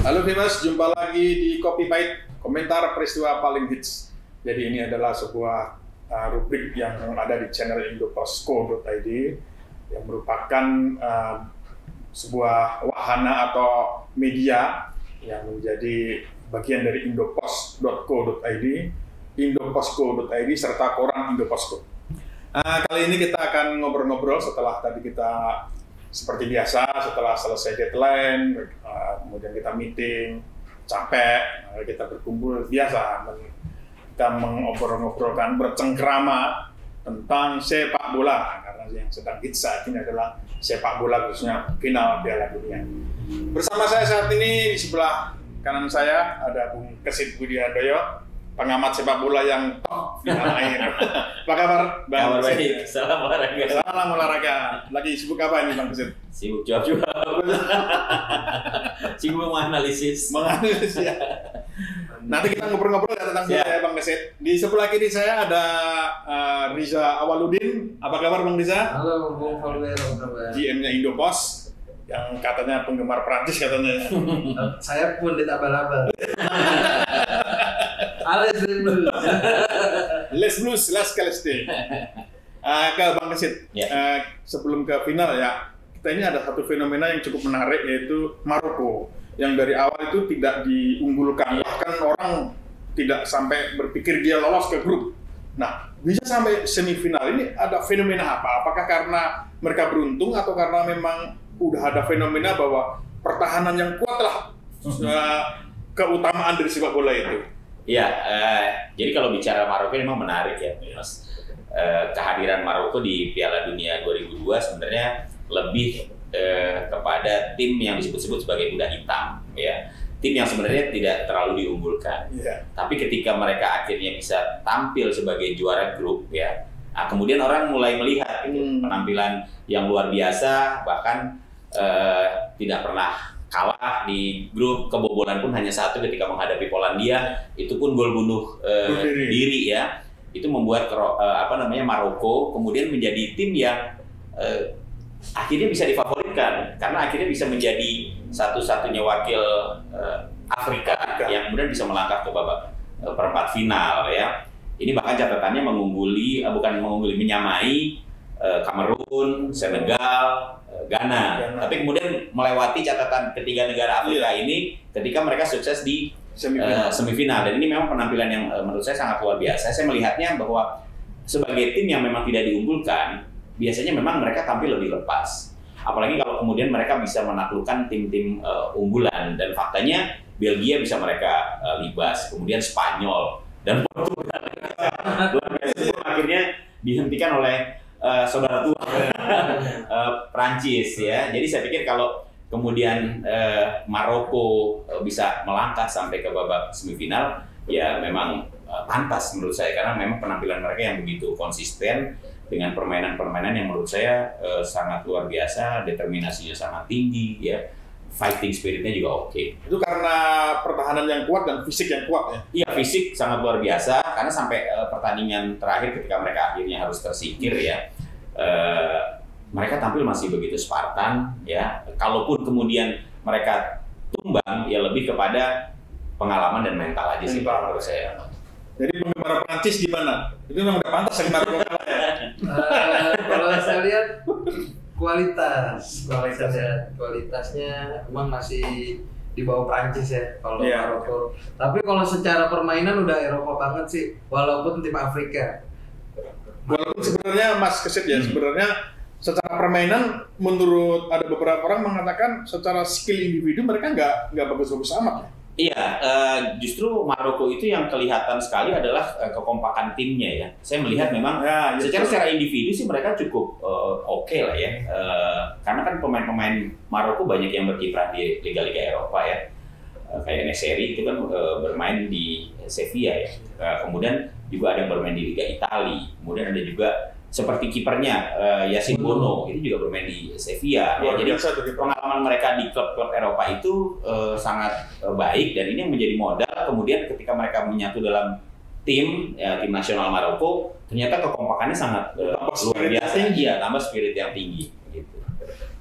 Halo Vimas, jumpa lagi di Kopi Pahit, komentar peristiwa paling hits. Jadi ini adalah sebuah rubrik yang ada di channel indopos.co.id yang merupakan sebuah wahana atau media yang menjadi bagian dari indopos.co.id, indopos.co.id serta koran Indopos.co. Kali ini kita akan ngobrol-ngobrol setelah tadi kita seperti biasa, setelah selesai deadline, kemudian kita meeting, capek, kita berkumpul biasa, kita mengobrol-ngobrolkan, bercengkrama tentang sepak bola, karena yang sedang hits saat ini adalah sepak bola, khususnya final Piala Dunia. Bersama saya saat ini di sebelah kanan saya ada Bung Kesit Budihandoyo, pengamat sepak bola yang top di tanah air. Apa kabar, Bang? Kabar baik, salam olahraga. Salam olahraga. Lagi sibuk apa ini, Bang Kesit? Sibuk jawab-jawab. Sibuk menganalisis. Menganalisis ya. Nanti kita ngobrol-ngobrol ya tentang bola ya, Bang Kesit. Di sebelah kiri saya ada Riza Awaludin. Apa kabar, Bang Riza? Halo, Bung Folwer. GM-nya Indopos, yang katanya penggemar Prancis katanya. Saya pun ditambah-tambah. Les Blues. Les Blues, Les Celeste. Ke Bang Kesit, sebelum ke final ya, kita ini ada satu fenomena yang cukup menarik, yaitu Maroko yang dari awal itu tidak diunggulkan, bahkan orang tidak sampai berpikir dia lolos ke grup. Nah, bisa sampai semifinal ini ada fenomena apa? Apakah karena mereka beruntung atau karena memang udah ada fenomena bahwa pertahanan yang kuat lah keutamaan dari sepak bola itu? Iya, jadi kalau bicara Maroko memang menarik ya, Mas. Kehadiran Maroko di Piala Dunia 2002 sebenarnya lebih kepada tim yang disebut-sebut sebagai kuda hitam, ya. Tim yang sebenarnya tidak terlalu diunggulkan. Tapi ketika mereka akhirnya bisa tampil sebagai juara grup, ya, kemudian orang mulai melihat penampilan yang luar biasa, bahkan tidak pernah kalah di grup, kebobolan pun hanya satu ketika menghadapi Polandia, itu pun gol bunuh diri ya. Itu membuat Maroko kemudian menjadi tim yang akhirnya bisa difavoritkan karena akhirnya bisa menjadi satu-satunya wakil Afrika yang kemudian bisa melangkah ke babak perempat final ya. Ini bahkan catatannya menyamai Kamerun, Senegal, Ghana. Tapi kemudian melewati catatan ketiga negara Afrika ini ketika mereka sukses di semifinal. Dan ini memang penampilan yang menurut saya sangat luar biasa. Saya melihatnya bahwa sebagai tim yang memang tidak diunggulkan, biasanya memang mereka tampil lebih lepas. Apalagi kalau kemudian mereka bisa menaklukkan tim-tim unggulan. Dan faktanya Belgia bisa mereka libas, kemudian Spanyol dan Portugal. Luar biasa. Akhirnya dihentikan oleh saudara tua Prancis ya. Jadi saya pikir kalau kemudian Maroko bisa melangkah sampai ke babak semifinal, ya memang pantas menurut saya karena memang penampilan mereka yang begitu konsisten dengan permainan-permainan yang menurut saya sangat luar biasa, determinasinya sangat tinggi ya. Fighting spiritnya juga oke. Itu karena pertahanan yang kuat dan fisik yang kuat ya? Iya, fisik sangat luar biasa karena sampai pertandingan terakhir ketika mereka akhirnya harus tersingkir ya, mereka tampil masih begitu Spartan ya. Kalaupun kemudian mereka tumbang ya lebih kepada pengalaman dan mental aja sih menurut saya. Jadi penggemar Prancis di mana? Itu memang udah pantas yang Maroko kalah ya? Kalau saya lihat kualitasnya memang masih di bawah Prancis ya kalau Maroko. Tapi kalau secara permainan udah Eropa banget sih, walaupun tim Afrika. Walaupun sebenarnya Mas Kesit ya, sebenarnya secara permainan menurut ada beberapa orang mengatakan secara skill individu mereka nggak bagus-bagus amat ya? Iya, justru Maroko itu yang kelihatan sekali adalah kekompakan timnya ya. Saya melihat memang secara individu sih mereka cukup oke lah ya. Karena kan pemain-pemain Maroko banyak yang berkiprah di liga-liga Eropa ya. Kayak Neseri itu kan bermain di Sevilla ya. Kemudian juga ada yang bermain di Liga Italia. Kemudian ada juga seperti kipernya Yasin Bono itu juga bermain di Sevilla ya. Jadi pengalaman mereka di klub-klub Eropa itu sangat baik dan ini yang menjadi modal kemudian ketika mereka menyatu dalam tim nasional Maroko ternyata kekompakannya sangat luar biasa ya, tambah spirit yang tinggi gitu.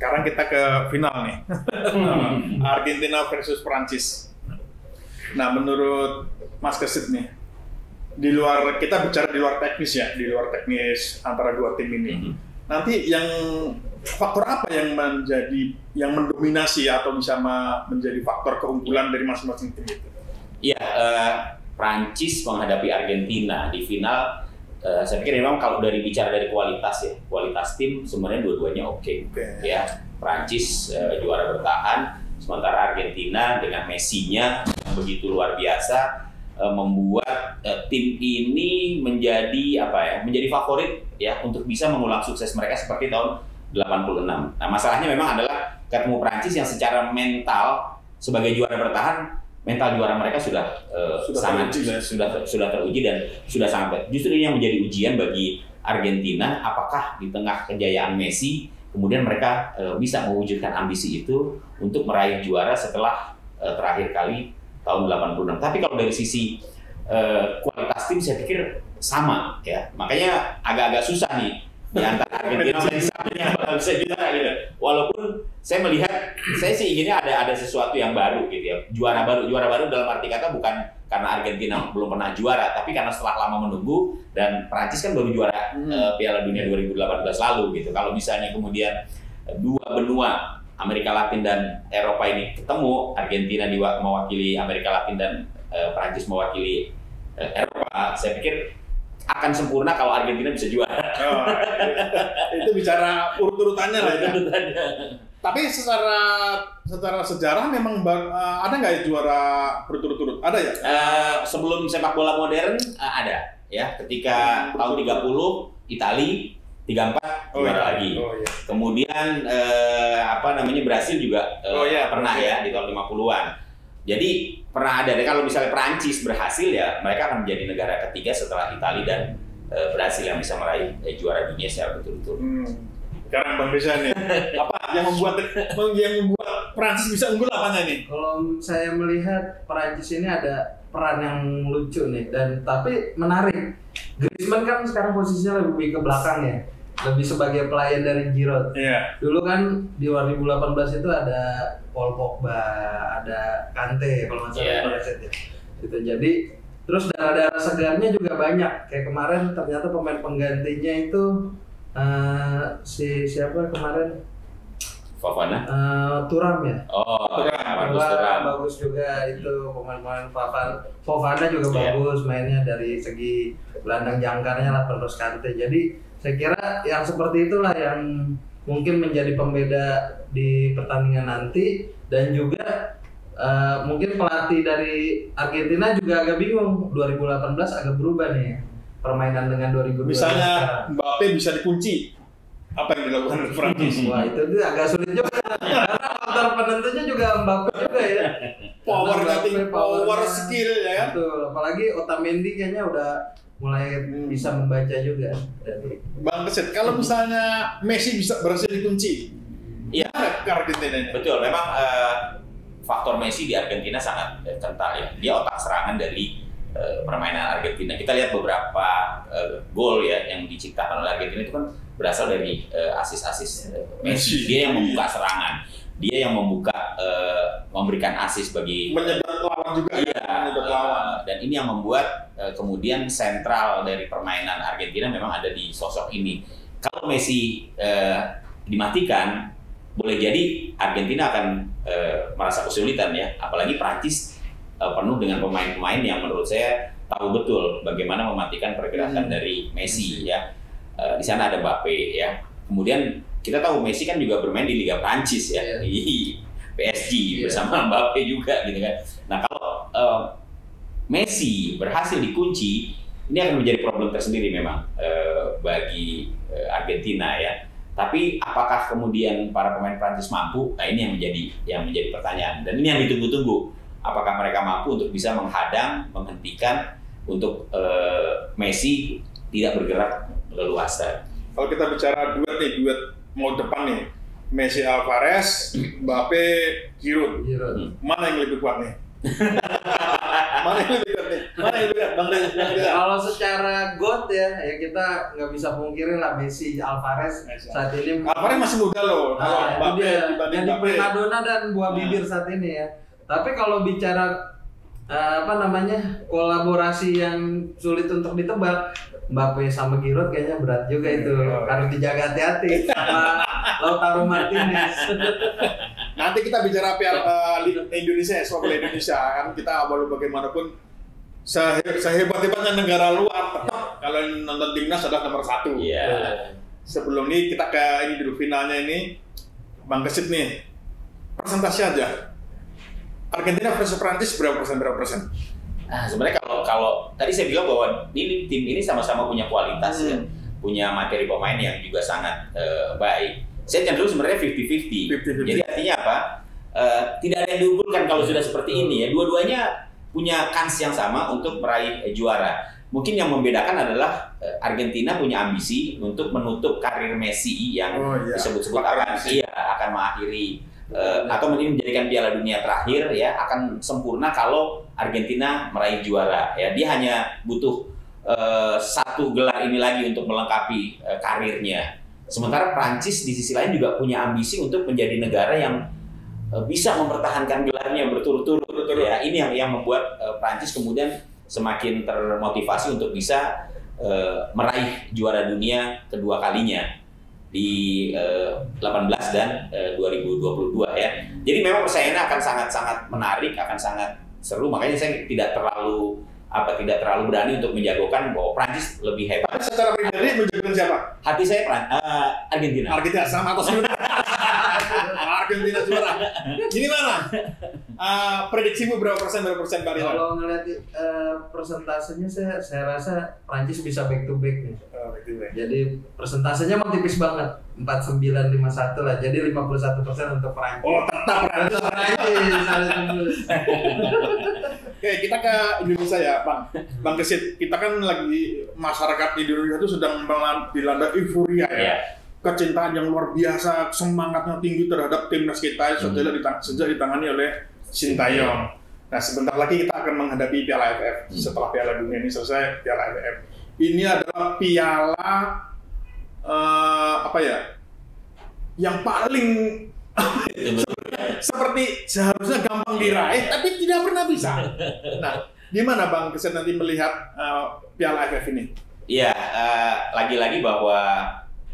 sekarang kita ke final nih. Argentina versus Prancis. Nah, menurut Mas Kesit nih, kita bicara di luar teknis ya, di luar teknis antara dua tim ini. Nanti yang faktor apa yang mendominasi atau bisa menjadi faktor keunggulan dari masing-masing tim itu? Iya, Prancis menghadapi Argentina di final. Saya pikir memang kalau bicara dari kualitas ya, kualitas tim sebenarnya dua-duanya oke. Ya, Prancis juara bertahan, sementara Argentina dengan Messi-nya yang begitu luar biasa membuat tim ini menjadi menjadi favorit ya untuk bisa mengulang sukses mereka seperti tahun 86. Nah, masalahnya memang adalah ketemu Prancis yang secara mental sebagai juara bertahan, mental juara mereka sudah teruji dan sudah sangat. Justru ini yang menjadi ujian bagi Argentina, apakah di tengah kejayaan Messi kemudian mereka bisa mewujudkan ambisi itu untuk meraih juara setelah terakhir kali tahun 86. Tapi kalau dari sisi kualitas tim saya pikir sama ya. Makanya agak-agak susah nih di antara Argentina yang bisa juara gitu. Walaupun saya melihat, saya sih inginnya ada sesuatu yang baru gitu ya. Juara baru dalam arti kata bukan karena Argentina belum pernah juara, tapi karena setelah lama menunggu dan Prancis kan baru juara Piala Dunia 2018 lalu gitu. Kalau misalnya kemudian dua benua Amerika Latin dan Eropa ini ketemu, Argentina mewakili Amerika Latin dan Prancis mewakili Eropa, saya pikir akan sempurna kalau Argentina bisa juara. Oh, itu bicara urut-urutannya lah ya. Tapi secara sejarah memang ada nggak ya juara berturut-turut? Ada ya? Sebelum sepak bola modern ada ya. Ketika tahun 30 Itali, 34 juara lagi. Iya. Kemudian Brasil juga pernah ya di tahun 50-an. Jadi pernah ada. Kalau misalnya Prancis berhasil ya mereka akan menjadi negara ketiga setelah Italia dan Brasil yang bisa meraih juara dunia secara betul-betul. Sekarang Bang Reza nih, apa yang membuat Prancis bisa unggul apanya nih? Kalau saya melihat Prancis ini ada peran yang lucu nih tapi menarik. Griezmann kan sekarang posisinya lebih ke belakang ya. Lebih sebagai pelayan dari Giroud. Yeah. Dulu kan di 2018 itu ada Paul Pogba, ada Kante kalau nggak salah ya. Gitu. Jadi terus darah-darah segarnya juga banyak. Kayak kemarin ternyata pemain penggantinya itu siapa kemarin? Fofana? Thuram ya. Thuram. Bagus juga itu pemain-pemain Fofana juga bagus mainnya dari segi gelandang jangkarnya lah terus Kante. Jadi saya kira yang seperti itulah yang mungkin menjadi pembeda di pertandingan nanti dan juga mungkin pelatih dari Argentina juga agak bingung 2018 agak berubah nih permainan dengan 2012. Misalnya Mbappe bisa dikunci, apa yang dilakukan Prancis? Wah itu agak sulit juga karena faktor penentunya juga Mbappe juga ya. Power skill ya. Betul, apalagi Otamendi kayaknya udah mulai bisa membaca juga. Bang Kesit, kalau misalnya Messi bisa berhasil dikunci, iya, ke Argentina ini. Betul, memang faktor Messi di Argentina sangat kental ya. Dia otak serangan dari permainan Argentina. Kita lihat beberapa gol ya yang diciptakan oleh Argentina itu kan berasal dari asis-asis Messi. Dia yang membuka serangan, dia yang memberikan asis bagi menyedot lawan juga. Iya, dan ini yang membuat kemudian sentral dari permainan Argentina memang ada di sosok ini. Kalau Messi dimatikan, boleh jadi Argentina akan merasa kesulitan ya, apalagi Prancis penuh dengan pemain-pemain yang menurut saya tahu betul bagaimana mematikan pergerakan dari Messi ya. Di sana ada Mbappe ya. Kemudian kita tahu Messi kan juga bermain di Liga Prancis ya, di PSG bersama Mbappe juga gitu kan. Nah kalau Messi berhasil dikunci, ini akan menjadi problem tersendiri memang bagi Argentina ya. Tapi apakah kemudian para pemain Prancis mampu? Nah ini yang menjadi pertanyaan. Dan ini yang ditunggu-tunggu. Apakah mereka mampu untuk bisa menghadang, menghentikan untuk Messi tidak bergerak leluasa? Kalau kita bicara duet mau depan nih, Messi Alvarez, Mbappe, Giroud. Mana yang lebih kuat nih? Mana yang lebih dekat nih? Mana yang lebih dekat? Bang Rizal. Kalau secara GOAT ya kita nggak bisa pungkiri lah Messi, Alvarez saat ini. Alvarez masih muda loh. Nah, itu dia dibanding jadi Mbappe. primadona dan buah bibir saat ini ya. Tapi kalau bicara kolaborasi yang sulit untuk ditebak, Mbappe sama Giroud kayaknya berat juga itu. Harus dijaga hati-hati sama Lautaro Martinez. Nanti kita bicara Piala Indonesia, sepak bola Indonesia kan kita walau bagaimanapun sehebat-hebatnya negara luar tetap kalau nonton timnas adalah nomor 1. Iya. Sebelum ini kita ke ini dulu finalnya ini Bang Kesit nih persentase aja. Argentina versus Prancis berapa persen? Nah, sebenarnya kalau tadi saya bilang bahwa ini tim ini sama-sama punya kualitas ya, punya materi pemain yang juga sangat baik. Saya cenderung sebenarnya 50-50. Jadi artinya apa? Tidak ada yang diunggulkan kalau sudah seperti ini ya. Dua-duanya punya kans yang sama untuk meraih juara. Mungkin yang membedakan adalah Argentina punya ambisi untuk menutup karir Messi yang disebut-sebut akan mengakhiri atau mungkin menjadikan Piala Dunia terakhir ya, akan sempurna kalau Argentina meraih juara ya. Dia hanya butuh satu gelar ini lagi untuk melengkapi karirnya. Sementara Prancis di sisi lain juga punya ambisi untuk menjadi negara yang bisa mempertahankan gelarnya berturut-turut ya. Ini yang membuat Prancis kemudian semakin termotivasi untuk bisa meraih juara dunia kedua kalinya di 18 dan 2022 ya. Jadi memang persaingannya akan sangat-sangat menarik, akan sangat seru. Makanya saya tidak terlalu berani untuk menjagokan bahwa Prancis lebih hebat. Tapi secara pribadi menjagokan siapa? Hati saya Argentina. Argentina sama atau sebelumnya? Argentina juara. Ini mana? Prediksimu berapa persen Bang Rizal? Kalau ngeliat persentasenya saya rasa Prancis bisa back to back nih. Jadi persentasenya mau tipis banget, 49-51 lah. Jadi 51% untuk Prancis. Oh, tetap Prancis. Oke, kita ke Indonesia ya, Bang Kesit. Kita kan lagi masyarakat Indonesia itu sedang dilanda euforia ya. Kecintaan yang luar biasa, semangatnya tinggi terhadap timnas kita sejak ditangani oleh Sintayong. Nah, sebentar lagi kita akan menghadapi Piala AFF. Setelah Piala Dunia ini selesai, Piala AFF. Ini adalah piala yang paling seperti seharusnya gampang diraih, tapi tidak pernah bisa. Nah, gimana Bang Kesit nanti melihat Piala AFF ini? Iya, lagi-lagi bahwa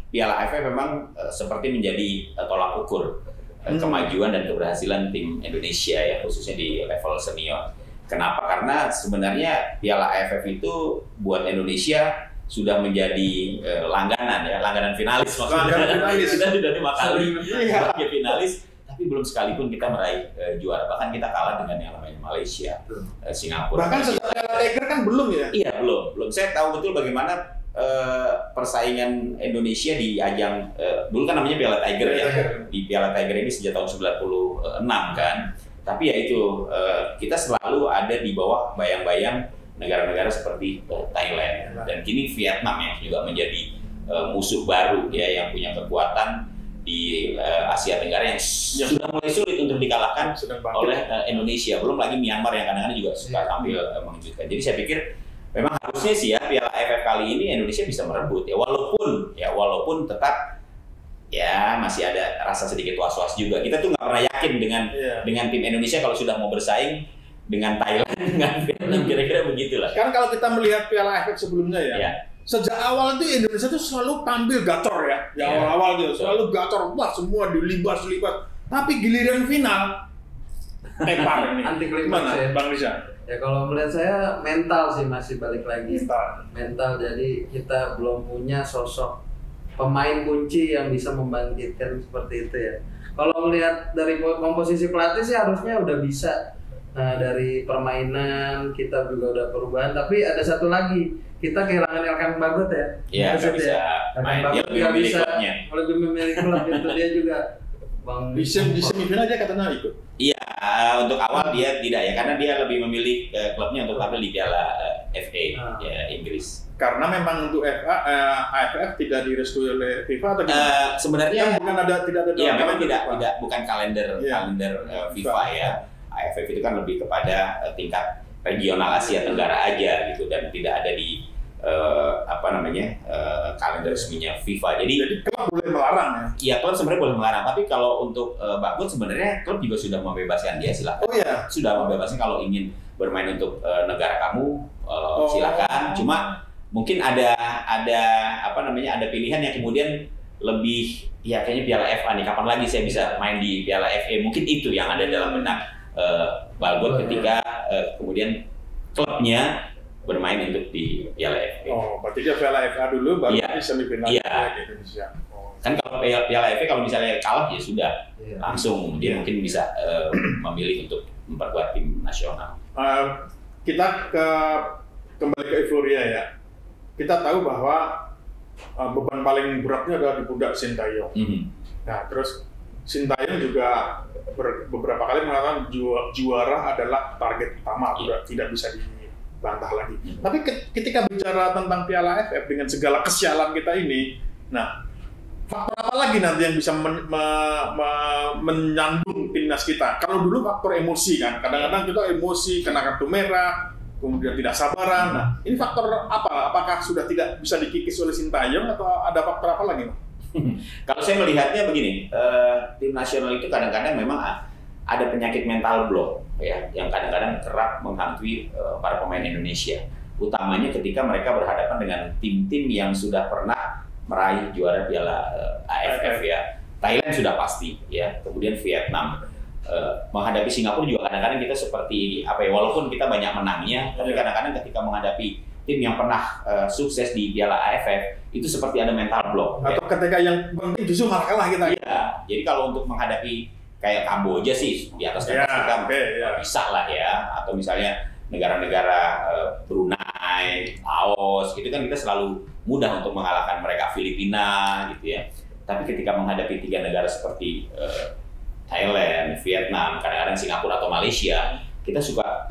Piala AFF memang seperti menjadi tolak ukur kemajuan dan keberhasilan tim Indonesia ya, khususnya di level senior. Kenapa? Karena sebenarnya Piala AFF itu buat Indonesia sudah menjadi langganan finalis maksudnya. Kita sudah 5 kali sebagai finalis, tapi belum sekalipun kita meraih juara. Bahkan kita kalah dengan yang namanya Malaysia, Singapura. Bahkan setelah Piala Tiger kan belum ya? Iya, belum. Saya tahu betul bagaimana persaingan Indonesia di ajang dulu kan namanya Piala Tiger ya. Di Piala Tiger ini sejak tahun 96 kan. Tapi ya itu kita selalu ada di bawah bayang-bayang negara-negara seperti Thailand dan kini Vietnam yang juga menjadi musuh baru ya, yang punya kekuatan di Asia Tenggara yang sudah mulai sulit untuk dikalahkan oleh Indonesia. Belum lagi Myanmar yang kadang-kadang juga suka tampil mengejutkan. Jadi saya pikir memang harusnya sih ya Piala AFF kali ini Indonesia bisa merebut ya, walaupun tetap ya masih ada rasa sedikit was-was juga. Kita tuh nggak pernah yakin dengan tim Indonesia kalau sudah mau bersaing dengan Thailand, dengan Vietnam, kira-kira begitulah. Kan kalau kita melihat Piala AFF sebelumnya ya, sejak awal itu Indonesia tuh selalu tampil gacor ya, awal-awal gitu, selalu gacor, wah semua dilibas. Tapi giliran final, tepar ini. Anti klimaks ya, Bang Rizal. Ya kalau melihat saya mental sih masih balik lagi. Mental, jadi kita belum punya sosok pemain kunci yang bisa membangkitkan seperti itu ya. Kalau melihat dari komposisi pelatih sih harusnya udah bisa. Nah, dari permainan kita juga udah perubahan, tapi ada satu lagi, kita kehilangan Elkan Bagot ya. Iya, nggak bisa main. Dia lebih memilih klubnya. Lebih memilih klub itu dia juga. Bang di semifinal aja katanya ikut. Iya, untuk awal dia tidak ya, karena dia lebih memilih klubnya untuk tampil di Piala FA ya, Inggris. Karena memang untuk AFF tidak direstui oleh FIFA atau gimana? Sebenarnya tidak ada. Iya, memang bukan kalender FIFA ya. AFF itu kan lebih kepada tingkat regional Asia Tenggara aja gitu, dan tidak ada di kalender resminya FIFA. Jadi klub boleh melarang ya? Iya, klub sebenarnya boleh melarang, tapi kalau untuk Bakun sebenarnya klub juga sudah membebaskan dia, silakan. Oh iya? Sudah membebaskan kalau ingin bermain untuk negara kamu, silakan. Cuma mungkin ada pilihan yang kemudian lebih, ya kayaknya Piala FA nih, kapan lagi saya bisa main di Piala FA, mungkin itu yang ada dalam benak Bakun ketika kemudian klubnya bermain untuk di Piala FA. Oh, berarti dia Piala FA dulu, baru di semifinal di Indonesia. Kan kalau Piala FA kalau misalnya kalah ya sudah, langsung dia mungkin bisa memilih untuk memperkuat tim nasional. Kita kembali ke euforia ya. Kita tahu bahwa beban paling beratnya adalah di pundak Sintayong. Nah, terus Sintayong juga beberapa kali mengatakan juara adalah target utama, tidak bisa dibantah lagi. Tapi ketika bicara tentang Piala AFF dengan segala kesialan kita ini, nah faktor apa lagi nanti yang bisa menyandung timnas kita? Kalau dulu faktor emosi kan, kadang-kadang kita emosi kena kartu merah, kemudian tidak sabaran. Nah, ini faktor apa? Apakah sudah tidak bisa dikikis oleh Sintayong atau ada faktor apa lagi, Pak? Kalau saya melihatnya begini, tim nasional itu kadang-kadang memang ada penyakit mental block ya, yang kadang-kadang kerap menghantui para pemain Indonesia. Utamanya ketika mereka berhadapan dengan tim-tim yang sudah pernah meraih juara Piala AFF ya. Thailand sudah pasti ya, kemudian Vietnam. Menghadapi Singapura juga kadang-kadang kita seperti walaupun kita banyak menangnya, tapi kadang-kadang ketika menghadapi tim yang pernah sukses di Piala AFF itu seperti ada mental block. Atau ketika yang penting justru malah kalah kita. Iya, jadi kalau untuk menghadapi kayak Kamboja sih di atas kita bisa lah ya, atau misalnya negara-negara Brunei, Laos, itu kan kita selalu mudah untuk mengalahkan mereka, Filipina gitu ya. Tapi ketika menghadapi 3 negara seperti Thailand, Vietnam, kadang-kadang Singapura atau Malaysia, kita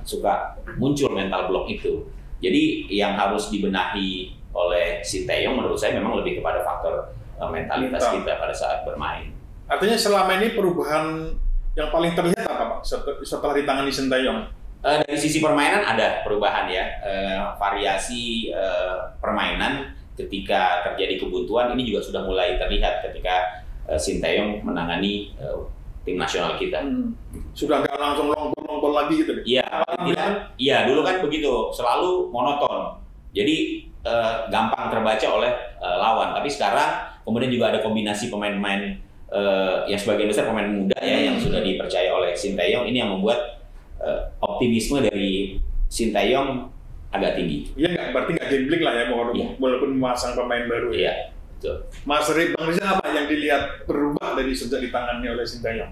suka muncul mental block itu. Jadi yang harus dibenahi oleh Sintayong menurut saya memang lebih kepada faktor mentalitas kita pada saat bermain. Artinya selama ini perubahan yang paling terlihat apa, Pak, setelah ditangani Sintayong? Dari sisi permainan ada perubahan ya, variasi permainan ketika terjadi kebuntuan ini juga sudah mulai terlihat ketika Sintayong menangani tim nasional kita. Sudah nggak langsung longkol lagi gitu? Iya, dulu kan begitu, selalu monoton. Jadi gampang terbaca oleh lawan. Tapi sekarang kemudian juga ada kombinasi pemain-pemain yang sebagian besar pemain muda ya yang sudah dipercaya oleh Sintayong. Ini yang membuat optimisme dari Sintayong agak tinggi. Iya nggak, berarti nggak gambling lah ya, walaupun memasang pemain baru. Iya, betul. Mas Bang Rizal, apa yang dilihat berubah dari sejak ditangani oleh Sintayong?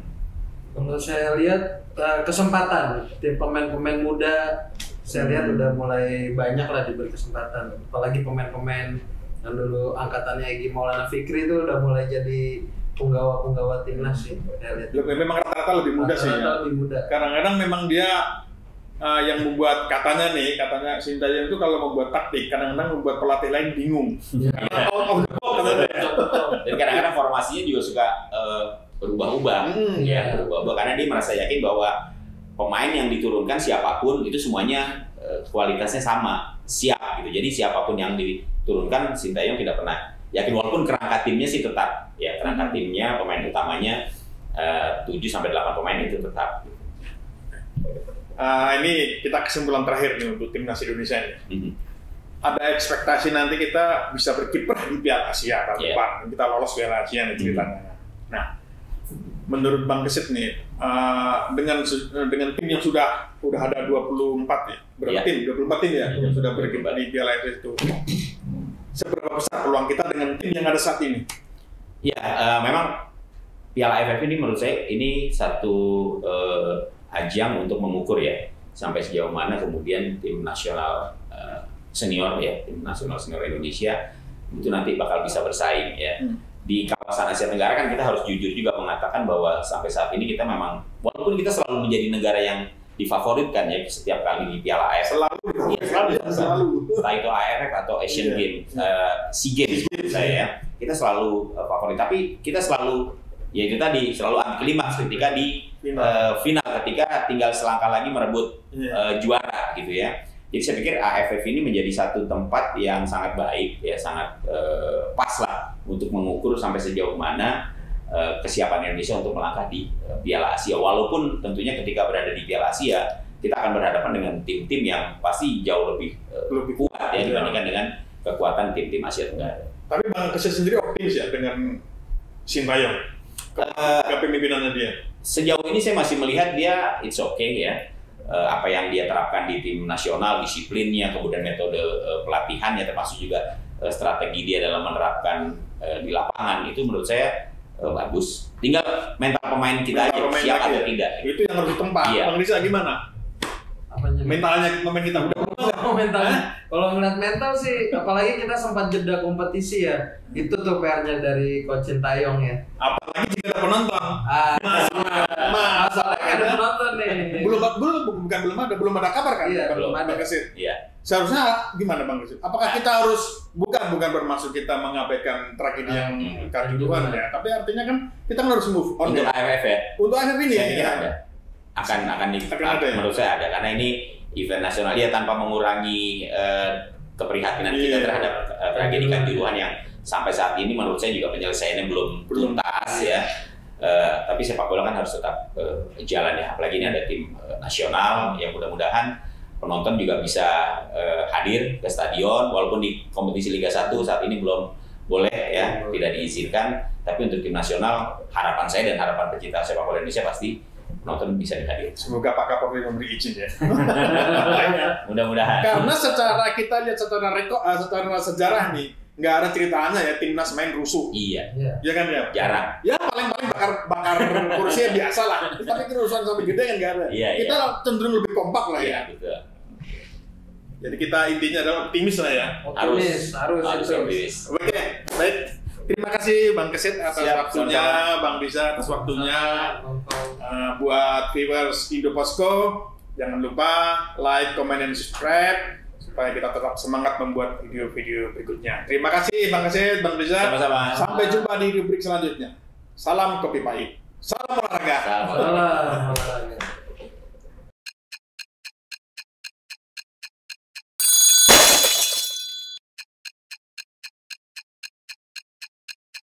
Kalau saya lihat kesempatan tim pemain-pemain muda, saya lihat udah mulai banyak lah diberi kesempatan. Apalagi pemain-pemain yang dulu angkatannya Egy Maulana Fikri itu udah mulai jadi punggawa timnas sih. Saya lihat. Memang rata-rata lebih muda sih ya. Lebih muda. Kadang-kadang memang dia yang membuat katanya Sintayong itu kalau membuat taktik, kadang-kadang membuat pelatih lain bingung. Dan kadang-kadang formasinya juga suka berubah-ubah, berubah-ubah karena dia merasa yakin bahwa pemain yang diturunkan siapapun itu semuanya kualitasnya sama, siap gitu. Jadi siapapun yang diturunkan Sintayong tidak pernah yakin, walaupun kerangka timnya sih tetap ya, kerangka timnya pemain utamanya 7-8 pemain itu tetap. Ini kita kesimpulan terakhir nih untuk timnas Indonesia ini. Ada ekspektasi nanti kita bisa berkiprah di Piala Asia tahun depan. Kita lolos Piala Asia nih ceritanya. Nah, menurut Bang Kesit nih, dengan tim yang sudah ada 24 ya, berapa tim? 24 tim ya yang sudah berkiprah di Piala Asia itu. Seberapa besar peluang kita dengan tim yang ada saat ini? Ya, memang Piala AFF ini menurut saya ini satu ajang untuk mengukur ya sampai sejauh mana kemudian tim nasional senior ya, tim nasional senior Indonesia itu nanti bakal bisa bersaing ya. Di kawasan Asia Tenggara kan kita harus jujur juga mengatakan bahwa sampai saat ini kita memang, walaupun kita selalu menjadi negara yang difavoritkan ya setiap kali di Piala AFF, selalu entah itu AFF atau Asian Games, SEA Games saya, kita selalu favorit. Tapi kita selalu ya itu tadi selalu anti klimaks ketika di final, ketika tinggal selangkah lagi merebut juara gitu ya. Jadi saya pikir AFF ini menjadi satu tempat yang sangat baik ya, sangat pas lah untuk mengukur sampai sejauh mana kesiapan Indonesia untuk melangkah di Piala Asia. Walaupun tentunya ketika berada di Piala Asia kita akan berhadapan dengan tim-tim yang pasti jauh lebih kuat ya dibandingkan dengan kekuatan tim-tim Asia Tenggara. Tapi Bang Kesit sendiri optimis ya dengan Sintayong kepemimpinannya dia? Sejauh ini saya masih melihat dia it's okay ya. Apa yang dia terapkan di tim nasional, disiplinnya, kemudian metode pelatihannya, termasuk juga strategi dia dalam menerapkan di lapangan, itu menurut saya bagus. Tinggal mental pemain kita aja siap atau tidak. Itu yang harus ditempa. Iya. Bang Rizal gimana? Apanya? Mentalnya pemain kita udah Mentalnya. Kalau ngeliat mental sih, apalagi kita sempat jeda kompetisi ya. Itu tuh PR-nya dari Coach Sintayong ya. Apalagi jika ada penonton. Masalahnya ada penonton nih. Belum ada kabar kan? Iya, belum ada. Bang Kesit. Iya. Seharusnya gimana Bang Kesit? Apakah kita harus bukan bermaksud kita mengabaikan tragedi yang kanjuruhan ya, tapi artinya kan kita harus move on Untuk ya. AFF ya. Untuk AFF ini Saya pikir ya. ada. Akan ada ya? menurut saya ada karena ini event nasional dia tanpa mengurangi keprihatinan kita Iya. terhadap tragedi kanjuruhan yang sampai saat ini menurut saya juga penyelesaiannya belum tuntas ya. Tapi sepak bola kan harus tetap jalan ya. Apalagi ini ada tim nasional yang mudah-mudahan penonton juga bisa hadir ke stadion walaupun di kompetisi Liga 1 saat ini belum boleh ya, tidak diizinkan. Tapi untuk tim nasional harapan saya dan harapan pecinta sepak bola Indonesia pasti penonton bisa dihadirkan. Semoga Pak Kapolri memberi izin ya. Mudah-mudahan. Karena secara kita lihat secara sejarah nih, nggak ada ceritanya ya timnas main rusuh. Iya. Ya kan ya? Jarang. Ya paling bakar kursi ya biasa lah. Tapi kerusuhan sampai gede kan nggak ada. Iya, Kita cenderung lebih kompak lah ya. Iya, betul. Jadi kita intinya adalah optimis lah ya. Harus optimis. Oke, baik. Terima kasih Bang Kesit atas Siap, waktunya, sama-sama. Bang Riza atas waktunya. Buat viewers Indoposko, jangan lupa like, comment, dan subscribe supaya kita tetap semangat membuat video-video berikutnya. Terima kasih Bang Kesit, Bang Riza. Sama-sama. Sampai jumpa di rubrik selanjutnya. Salam kopi pahit. Salam olahraga. Salam. Salah.